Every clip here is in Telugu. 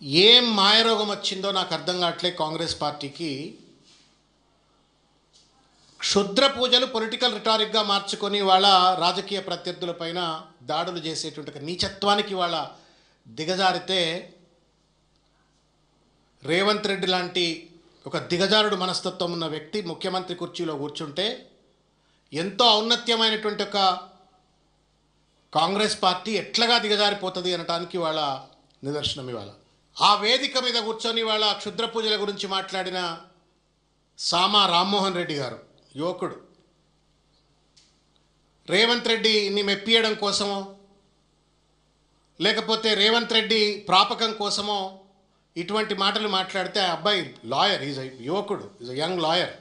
ఏం మాయరోగం వచ్చిందో నాకు అర్థం కావట్లే కాంగ్రెస్ పార్టీకి. క్షుద్ర పూజలు పొలిటికల్ రిటారిక్గా మార్చుకొని వాళ్ళ రాజకీయ ప్రత్యర్థులపైన దాడులు చేసేటువంటి ఒక నీచత్వానికి వాళ్ళ దిగజారితే, రేవంత్ రెడ్డి లాంటి ఒక దిగజారుడు మనస్తత్వం ఉన్న వ్యక్తి ముఖ్యమంత్రి కుర్చీలో కూర్చుంటే ఎంతో ఔన్నత్యమైనటువంటి ఒక కాంగ్రెస్ పార్టీ ఎట్లాగా దిగజారిపోతుంది అనటానికి వాళ్ళ నిదర్శనం ఇవాళ. ఆ వేదిక మీద కూర్చొని వాళ్ళ క్షుద్ర పూజల గురించి మాట్లాడిన సామా రామ్మోహన్ రెడ్డి గారు, యువకుడు, రేవంత్ రెడ్డిని మెప్పియడం కోసమో లేకపోతే రేవంత్ రెడ్డి ప్రాపకం కోసమో ఇటువంటి మాటలు మాట్లాడితే, ఆ అబ్బాయి లాయర్, ఈజ్ యువకుడు, ఈజ్ యంగ్ లాయర్,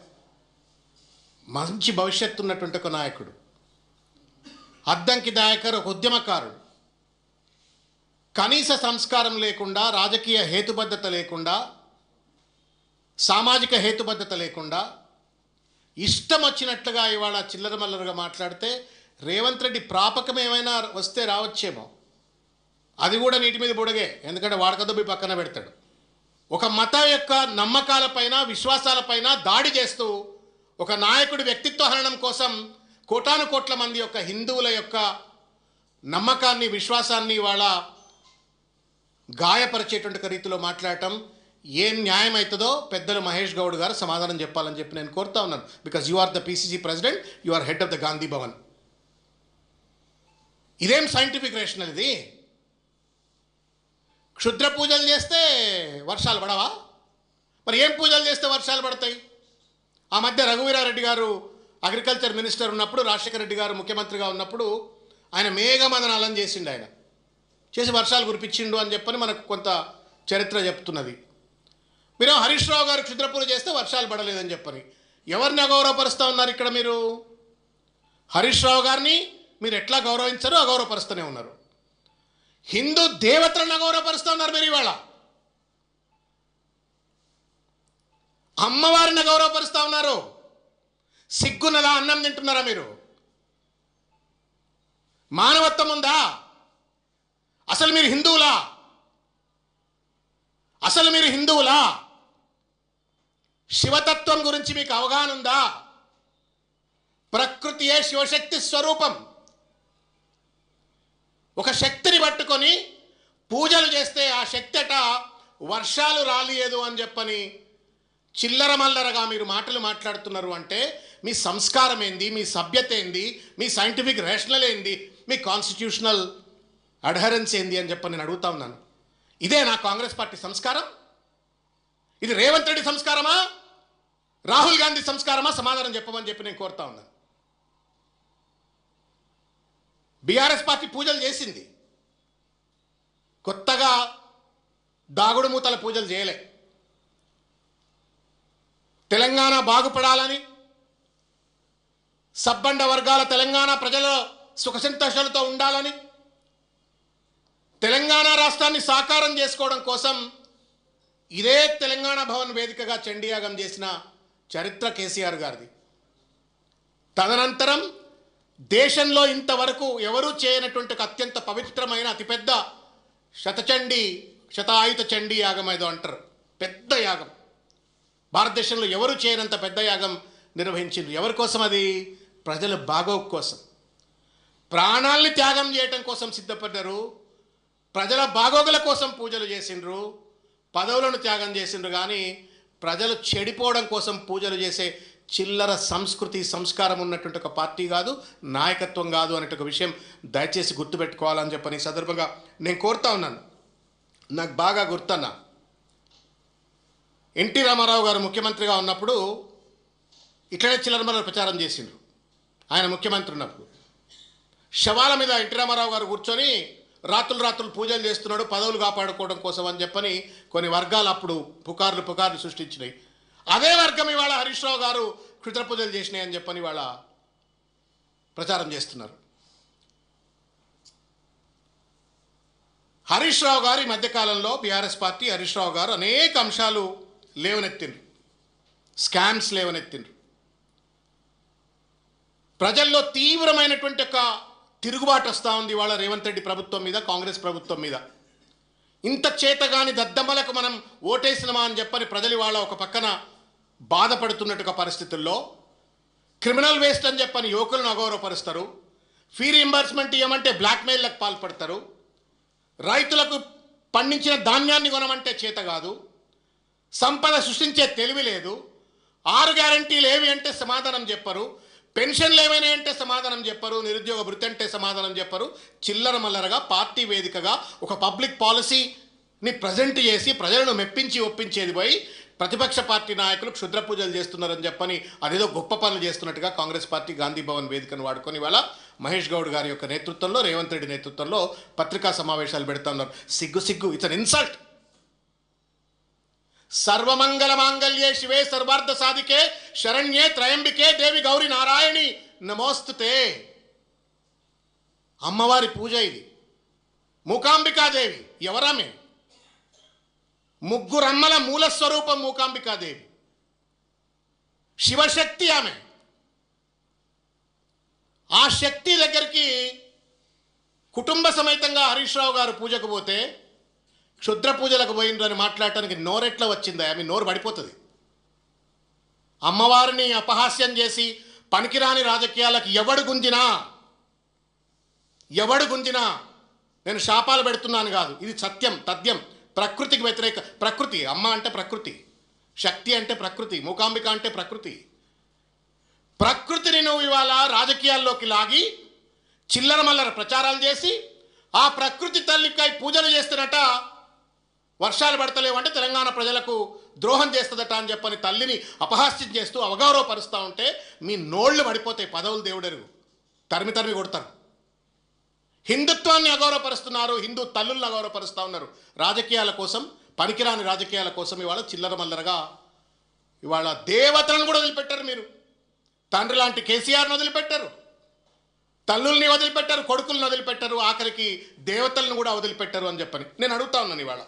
మంచి భవిష్యత్తు ఉన్నటువంటి ఒక నాయకుడు, అద్దంకి దయాకర్ ఒక ఉద్యమకారుడు, కనీస సంస్కారం లేకుండా, రాజకీయ హేతుబద్ధత లేకుండా, సామాజిక హేతుబద్ధత లేకుండా ఇష్టం వచ్చినట్లుగా ఇవాళ చిల్లర మల్లరుగా మాట్లాడితే, రేవంత్ రెడ్డి ప్రాపకం ఏమైనా వస్తే రావచ్చేమో, అది కూడా నీటి మీద బుడగే, ఎందుకంటే వాడకదొబ్బి పక్కన పెడతాడు. ఒక మతం యొక్క నమ్మకాలపైన విశ్వాసాలపైన దాడి చేస్తూ ఒక నాయకుడి వ్యక్తిత్వ హననం కోసం కోటాను కోట్ల మంది యొక్క హిందువుల యొక్క నమ్మకాన్ని విశ్వాసాన్ని వాళ్ళ గాయపరిచేటువంటి రీతిలో మాట్లాడటం ఏం న్యాయం అవుతుందో పెద్దలు మహేష్ గౌడ్ గారు సమాధానం చెప్పాలని చెప్పి నేను కోరుతా ఉన్నాను. Because you are the PCC president, you are head of the Gandhi Bhavan. ఇదేం సైంటిఫిక్ రేషనల్ ఇది? క్షుద్ర పూజలు చేస్తే వర్షాలు పడవా? మరి ఏం పూజలు చేస్తే వర్షాలు పడతాయి? ఆ మధ్య రఘువీరారెడ్డి గారు అగ్రికల్చర్ మినిస్టర్ ఉన్నప్పుడు, రాజశేఖర రెడ్డి గారు ముఖ్యమంత్రిగా ఉన్నప్పుడు ఆయన మేఘమదనాలం చేసిండు, ఆయన చేసి వర్షాలు కురిపించిండు అని చెప్పని మనకు కొంత చరిత్ర చెప్తున్నది. మీరు హరీష్ రావు గారు క్షుద్ర పూజ చేస్తే వర్షాలు పడలేదని చెప్పని ఎవరిని అగౌరవపరుస్తూ ఉన్నారు ఇక్కడ? మీరు హరీష్ రావు గారిని మీరు ఎట్లా గౌరవించారో అగౌరవపరుస్తూనే ఉన్నారు. హిందూ దేవతలను అగౌరవపరుస్తూ ఉన్నారు మీరు ఇవాళ. అమ్మవారిని గౌరవపరుస్తూ ఉన్నారు. సిగ్గున్నదా? అన్నం తింటున్నారా మీరు? మానవత్వం ఉందా? అసలు మీరు హిందువులా? అసలు మీరు హిందువులా? శివతత్వం గురించి మీకు అవగాహన ఉందా? ప్రకృతియే శివశక్తి స్వరూపం. ఒక శక్తిని పట్టుకొని పూజలు చేస్తే ఆ శక్తి అట వర్షాలు రాలేదు అని చెప్పని చిల్లర మల్లరగా మీరు మాటలు మాట్లాడుతున్నారు అంటే మీ సంస్కారం ఏంది? మీ సభ్యత ఏంది? మీ సైంటిఫిక్ రేషనల్ ఏంది? మీ కాన్స్టిట్యూషనల్ అడ్హరెన్స్ ఏంది అని చెప్పని నేను అడుగుతా ఉన్నాను. ఇదే నా కాంగ్రెస్ పార్టీ సంస్కారం? ఇది రేవంత్ రెడ్డి సంస్కారమా? రాహుల్ గాంధీ సంస్కారమా? సమాధానం చెప్పమని చెప్పి నేను కోరుతా ఉన్నాను. బీఆర్ఎస్ పార్టీ పూజలు చేసింది, కొత్తగా దాగుడు మూతల పూజలు చేయలే. తెలంగాణ బాగుపడాలని, సబ్బండ వర్గాల తెలంగాణ ప్రజల సుఖ సంతోషాలతో ఉండాలని, తెలంగాణ రాష్ట్రాన్ని సాకారం చేసుకోవడం కోసం ఇదే తెలంగాణ భవన్ వేదికగా చండీయాగం చేసిన చరిత్ర కేసీఆర్ గారిది. తదనంతరం దేశంలో ఇంతవరకు ఎవరూ చేయనటువంటి ఒక అత్యంత పవిత్రమైన అతిపెద్ద శతాయుత చండీ యాగం ఏదో అంటారు, పెద్ద యాగం, భారతదేశంలో ఎవరు చేయనంత పెద్ద యాగం నిర్వహించిండ్రు. ఎవరి కోసం అది? ప్రజల బాగోగు కోసం, ప్రాణాల్ని త్యాగం చేయటం కోసం సిద్ధపడ్డారు. ప్రజల బాగోగుల కోసం పూజలు చేసిండ్రు, పదవులను త్యాగం చేసిండ్రు. కానీ ప్రజలు చెడిపోవడం కోసం పూజలు చేసే చిల్లర సంస్కృతి సంస్కారం ఉన్నటువంటి ఒక పార్టీ కాదు, నాయకత్వం కాదు అనే ఒక విషయం దయచేసి గుర్తుపెట్టుకోవాలని చెప్పని ఈ సందర్భంగా నేను కోరుతా ఉన్నాను. నాకు బాగా గుర్తన్నా, ఎన్టీ రామారావు గారు ముఖ్యమంత్రిగా ఉన్నప్పుడు ఇట్లనే చిల్లరమల్ల ప్రచారం చేసిండ్రు. ఆయన ముఖ్యమంత్రి ఉన్నప్పుడు శవాల మీద ఎన్టీ రామారావు గారు కూర్చొని రాత్రులు పూజలు చేస్తున్నాడు పదవులు కాపాడుకోవడం కోసం అని చెప్పని కొన్ని వర్గాలు అప్పుడు పుకార్లు సృష్టించినాయి. అదే వర్గం ఇవాళ హరీష్ రావు గారు క్షుద్ర పూజలు చేసినాయి అని చెప్పని ఇవాళ ప్రచారం చేస్తున్నారు. హరీష్ రావు గారు ఈ మధ్యకాలంలో బీఆర్ఎస్ పార్టీ, హరీష్ రావు గారు అనేక అంశాలు లేవనెత్తిండ్రు, స్కామ్స్ లేవనెత్తిండ్రు. ప్రజల్లో తీవ్రమైనటువంటి ఒక తిరుగుబాటు వస్తూ ఉంది ఇవాళ రేవంత్ రెడ్డి ప్రభుత్వం మీద, కాంగ్రెస్ ప్రభుత్వం మీద. ఇంత చేతగాని దద్దమ్మలకు మనం ఓటేసినమా అని చెప్పని ప్రజలు వాళ్ళ ఒక పక్కన బాధపడుతున్నట్టుగా పరిస్థితుల్లో క్రిమినల్ వేస్ట్ అని చెప్పని యువకులను అగౌరవపరుస్తారు. ఫీ రీంబర్స్మెంట్ ఇవ్వమంటే బ్లాక్మెయిల్లకు పాల్పడతారు. రైతులకు పండించిన ధాన్యాన్ని కొనమంటే చేత కాదు. సంపద సృష్టించే తెలివి లేదు. 6 గ్యారంటీలు ఏవి అంటే సమాధానం చెప్పరు. పెన్షన్లు ఏమైనా అంటే సమాధానం చెప్పరు. నిరుద్యోగ భృతి అంటే సమాధానం చెప్పరు. చిల్లర మల్లరగా పార్టీ వేదికగా ఒక పబ్లిక్ పాలసీని ప్రజెంట్ చేసి ప్రజలను మెప్పించి ఒప్పించేది పోయి ప్రతిపక్ష పార్టీ నాయకులు క్షుద్ర పూజలు చేస్తున్నారని చెప్పని అదేదో గొప్ప పనులు చేస్తున్నట్టుగా కాంగ్రెస్ పార్టీ గాంధీ భవన్ వేదికను వాడుకొని ఇవాళ మహేష్ గౌడ్ గారి యొక్క నేతృత్వంలో, రేవంత్ రెడ్డి నేతృత్వంలో పత్రికా సమావేశాలు పెడుతున్నారు. సిగ్గు. It's an insult. సర్వమంగళ మాంగళ్యే శివే సర్వార్థ సాధికే శరణ్యే త్రయంబికే దేవి గౌరీ నారాయణి నమోస్తుతే. అమ్మవారి పూజ ఇది. మూకాంబికాదేవి ఎవరామె? ముగ్గురమ్మల మూల స్వరూపం మూకాంబికాదేవి. శివశక్తి ఆమె. ఆ శక్తి దగ్గరికి కుటుంబ సమేతంగా హరీష్ రావు గారు పూజకు పోతే క్షుద్ర పూజలకు పోయిందని మాట్లాడటానికి నోరెట్లా వచ్చిందా? ఆమె నోరు పడిపోతుంది. అమ్మవారిని అపహాస్యం చేసి పనికిరాని రాజకీయాలకు ఎవడు గుంజినా నేను శాపాలు పెడుతున్నాను కాదు. ఇది సత్యం, తథ్యం. ప్రకృతికి వ్యతిరేక. ప్రకృతి అమ్మ అంటే ప్రకృతి, శక్తి అంటే ప్రకృతి, మూకాంబిక అంటే ప్రకృతి. ప్రకృతిని నువ్వు ఇవాళ రాజకీయాల్లోకి లాగి చిల్లర మల్లర ప్రచారాలు చేసి ఆ ప్రకృతి తల్లికై పూజలు చేస్తున్నట. వర్షాలు పడతలేవు అంటే తెలంగాణ ప్రజలకు ద్రోహం చేస్తుందట అని చెప్పని తల్లిని అపహాస్యం చేస్తూ అవగౌరవపరుస్తూ ఉంటే మీ నోళ్లు పడిపోతాయి. పదవులు దేవుడెరుగు. తరిమి కొడతారు. హిందుత్వాన్ని అగౌరవపరుస్తున్నారు. హిందూ తల్లులను అగౌరవపరుస్తూ ఉన్నారు. రాజకీయాల కోసం, పనికిరాని రాజకీయాల కోసం ఇవాళ చిల్లర మల్లరగా ఇవాళ దేవతలను కూడా వదిలిపెట్టారు. మీరు తండ్రి లాంటి కేసీఆర్ని వదిలిపెట్టారు, తల్లుల్ని వదిలిపెట్టారు, కొడుకులను వదిలిపెట్టారు, ఆఖరికి దేవతలను కూడా వదిలిపెట్టారు అని చెప్పని నేను అడుగుతా ఉన్నాను ఇవాళ.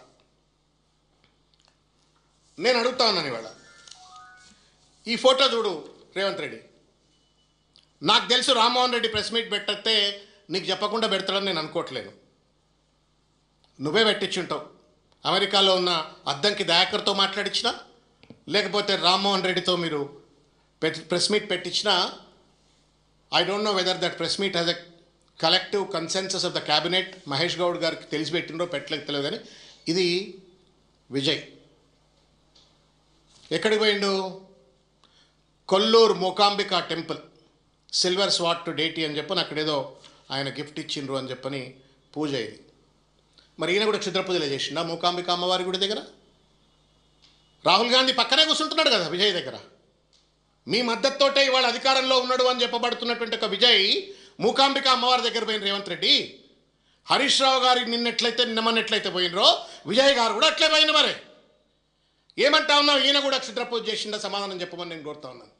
ఈ ఫోటో చూడు రేవంత్ రెడ్డి. నాకు తెలుసు రామ్మోహన్ రెడ్డి ప్రెస్ మీట్ పెట్టితే నీకు చెప్పకుండా పెడతాడని నేను అనుకోవట్లేను. నువ్వే పెట్టించుంటావు. అమెరికాలో ఉన్న అద్దంకి దయాకర్తో మాట్లాడించినా లేకపోతే రామ్మోహన్ రెడ్డితో మీరు ప్రెస్ మీట్ పెట్టించినా I don't know whether that press meet has a collective consensus of the cabinet. Mahesh Goud గారికి తెలిసి పెట్టినరో పెట్టలేక తెలియదు. కానీ ఇది విజయ్ ఎక్కడికి పోయిండు? కొల్లూరు మూకాంబికా టెంపుల్ సిల్వర్ స్వాట్ టు డేటీ అని చెప్పని అక్కడేదో ఆయన గిఫ్ట్ ఇచ్చిండ్రు అని చెప్పని పూజ ఇది. మరి ఈయన కూడా క్షుద్ర పూజలే చేసిండా మూకాంబిక అమ్మవారి గుడి దగ్గర? రాహుల్ గాంధీ పక్కనే కూర్చుంటున్నాడు కదా విజయ్ దగ్గర. మీ మద్దతుతోటే ఇవాళ అధికారంలో ఉన్నాడు అని చెప్పబడుతున్నటువంటి ఒక విజయ్ మూకాంబిక అమ్మవారి దగ్గర పోయిన రేవంత్ రెడ్డి. హరీష్ రావు గారి నిన్నమన్నట్లయితే పోయినరో విజయ్ గారు కూడా అట్లే పోయిన. మరి ఏమంటా ఉన్నావు? ఈయన కూడా క్షుద్ర పూజ చేసిండా? సమాధానం చెప్పమని నేను కోరుతా ఉన్నాను.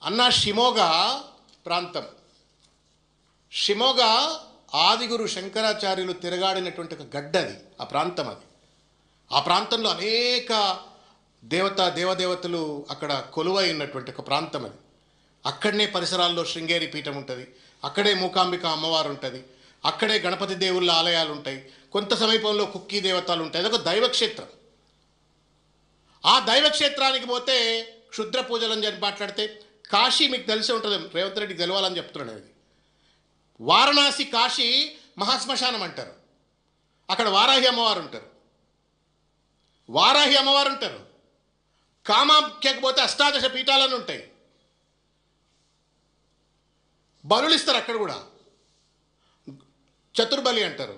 అన్న షిమోగా ప్రాంతం, షిమోగా ఆదిగురు శంకరాచార్యులు తిరగాడినటువంటి ఒక గడ్డ అది. ఆ ప్రాంతం అది. ఆ ప్రాంతంలో అనేక దేవదేవతలు అక్కడ కొలువై ఉన్నటువంటి ఒక ప్రాంతం అది. అక్కడనే పరిసరాల్లో శృంగేరి పీఠం ఉంటుంది, అక్కడే మూకాంబిక అమ్మవారు ఉంటుంది, అక్కడే గణపతి దేవుళ్ళ ఆలయాలు ఉంటాయి, కొంత సమీపంలో కుక్కీ దేవతలు ఉంటాయి. అదొక దైవక్షేత్రం. ఆ దైవక్షేత్రానికి పోతే క్షుద్ర పూజలు అని చెప్పి మాట్లాడితే కాశీ మీకు తెలిసి ఉంటుంది. రేవంత్ రెడ్డికి తెలవాలని చెప్తున్నాడు. అది వారణాసి కాశీ మహాశ్మశానం అంటారు. అక్కడ వారాహి అమ్మవారు ఉంటారు. కామాఖ్యకు పోతే అష్టాదశ పీఠాలను ఉంటాయి. బలులు ఇస్తారు అక్కడ కూడా. చతుర్బలి అంటారు.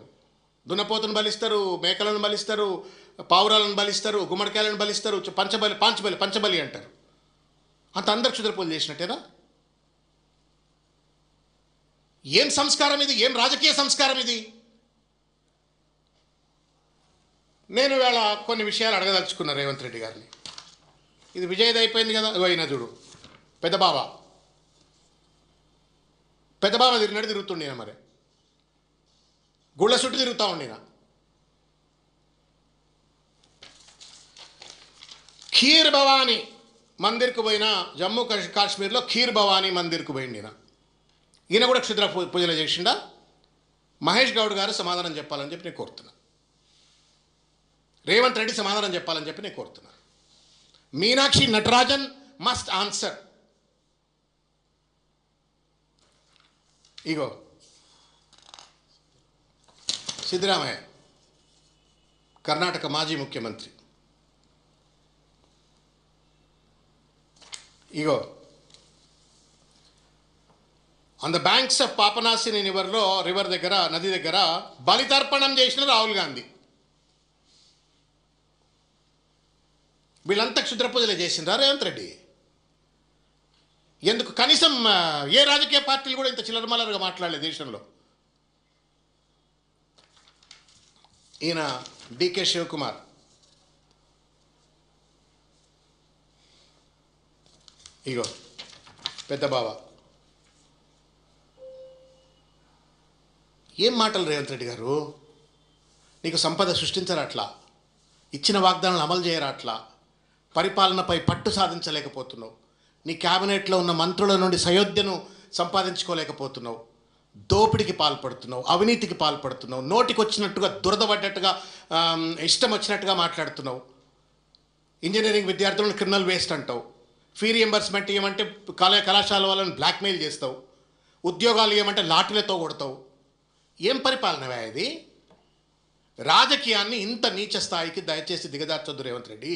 దున్నపోతును బలిస్తారు, మేకలను బలిస్తారు, పావురాలను బలిస్తారు, గుమ్మడికాయలను బలిస్తారు, పంచబలి అంటారు. అంత అందరు క్షుద్ర పూజలు చేసినట్టేనా? ఏం సంస్కారం ఇది? ఏం రాజకీయ సంస్కారం ఇది? నేను వేళ కొన్ని విషయాలు అడగదలుచుకున్నా రేవంత్ రెడ్డి గారిని. ఇది విజయ్ అయిపోయింది కదా. అయినా చూడు పెద్దబావ తిరుగుతుండినా, మరి గుళ్ళ చుట్టూ తిరుగుతూ ఉండినా. ఖీర్ భవానీ మందిర్కు పోయినా, జమ్మూ కాశ్మీర్లో ఖీర్ భవానీ మందిర్కు పోయిండినా. ఈయన కూడా క్షుద్ర పూజలు చేసిండా? మహేష్ గౌడ్ గారు సమాధానం చెప్పాలని చెప్పి నేను కోరుతున్నా. రేవంత్ రెడ్డి సమాధానం చెప్పాలని చెప్పి నేను కోరుతున్నాను. Meenakshi Natarajan must answer. ఇగో సిద్ధరామయ్య, కర్ణాటక మాజీ ముఖ్యమంత్రి. ఇగో on the banks of Papanashini river దగ్గర, నది దగ్గర బలితర్పణం చేసిన రాహుల్ గాంధీ. వీళ్ళంతా క్షుద్ర పూజలే చేసిండ్రా రేవంత్ రెడ్డి? ఎందుకు కనీసం ఏ రాజకీయ పార్టీలు కూడా ఇంత చిల్లరమల్లరగా మాట్లాడలేదు దేశంలో? ఈయన డికే శివకుమార్, ఇగో పెద్ద బావ. ఏం మాటలు రేవంత్ రెడ్డి గారు? నీకు సంపద సృష్టించరా అట్లా? ఇచ్చిన వాగ్దానాలను అమలు చేయరా అట్లా? పరిపాలనపై పట్టు సాధించలేకపోతున్నావు. నీ క్యాబినెట్లో ఉన్న మంత్రుల నుండి సయోధ్యను సంపాదించుకోలేకపోతున్నావు. దోపిడికి పాల్పడుతున్నావు, అవినీతికి పాల్పడుతున్నావు, నోటికి వచ్చినట్టుగా దురద పడ్డట్టుగా ఇష్టం వచ్చినట్టుగా మాట్లాడుతున్నావు. ఇంజనీరింగ్ విద్యార్థులను క్రిమినల్ వేస్ట్ అంటావు. ఫీ రియంబర్స్మెంట్ ఇవ్వమంటే కళాశాల వాళ్ళని బ్లాక్మెయిల్ చేస్తావు. ఉద్యోగాలు ఇవ్వమంటే లాఠీలతో కొడతావు. ఏం పరిపాలనవే ఇది? రాజకీయాన్ని ఇంత నీచ స్థాయికి దయచేసి దిగజార్చొద్దు రేవంత్ రెడ్డి.